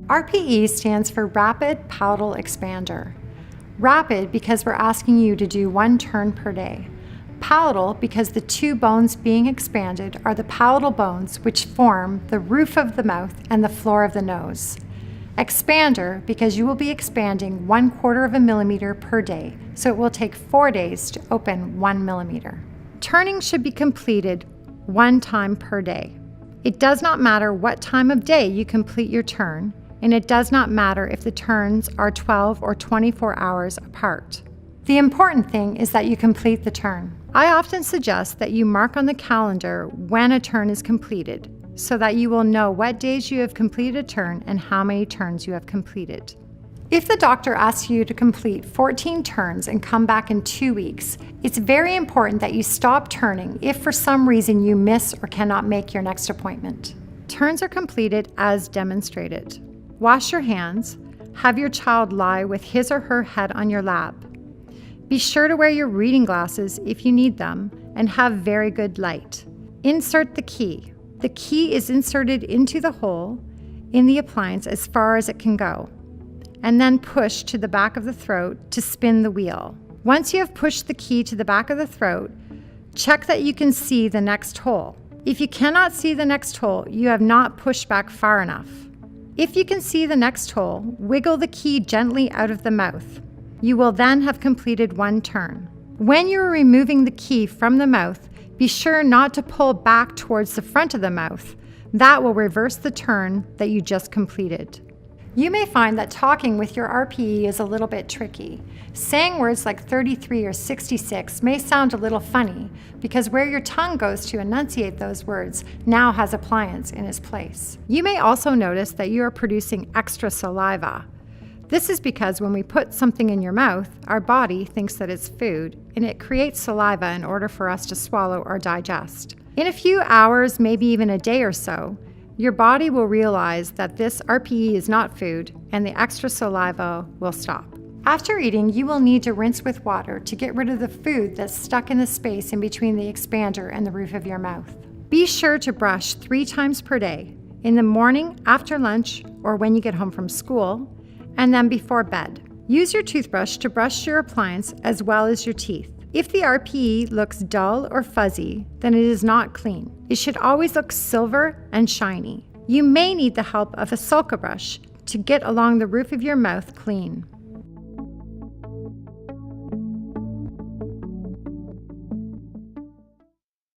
RPE stands for Rapid Palatal Expander. Rapid because we're asking you to do 1 turn per day. Palatal because the 2 bones being expanded are the palatal bones which form the roof of the mouth and the floor of the nose. Expander because you will be expanding 1/4 of a millimeter per day, so it will take 4 days to open 1 millimeter. Turning should be completed 1 time per day. It does not matter what time of day you complete your turn, and it does not matter if the turns are 12 or 24 hours apart. The important thing is that you complete the turn. I often suggest that you mark on the calendar when a turn is completed, so that you will know what days you have completed a turn and how many turns you have completed. If the doctor asks you to complete 14 turns and come back in 2 weeks, it's very important that you stop turning if for some reason you miss or cannot make your next appointment. Turns are completed as demonstrated. Wash your hands. Have your child lie with his or her head on your lap. Be sure to wear your reading glasses if you need them and have very good light. Insert the key. The key is inserted into the hole in the appliance as far as it can go, and then push to the back of the throat to spin the wheel. Once you have pushed the key to the back of the throat, check that you can see the next hole. If you cannot see the next hole, you have not pushed back far enough. If you can see the next hole, wiggle the key gently out of the mouth. You will then have completed 1 turn. When you are removing the key from the mouth, be sure not to pull back towards the front of the mouth. That will reverse the turn that you just completed. You may find that talking with your RPE is a little bit tricky. Saying words like 33 or 66 may sound a little funny because where your tongue goes to enunciate those words now has appliance in its place. You may also notice that you are producing extra saliva. This is because when we put something in your mouth, our body thinks that it's food, and it creates saliva in order for us to swallow or digest. In a few hours, maybe even a day or so, your body will realize that this RPE is not food, and the extra saliva will stop. After eating, you will need to rinse with water to get rid of the food that's stuck in the space in between the expander and the roof of your mouth. Be sure to brush 3 times per day, in the morning, after lunch, or when you get home from school, and then before bed. Use your toothbrush to brush your appliance as well as your teeth. If the RPE looks dull or fuzzy, then it is not clean. It should always look silver and shiny. You may need the help of a sulca brush to get along the roof of your mouth clean.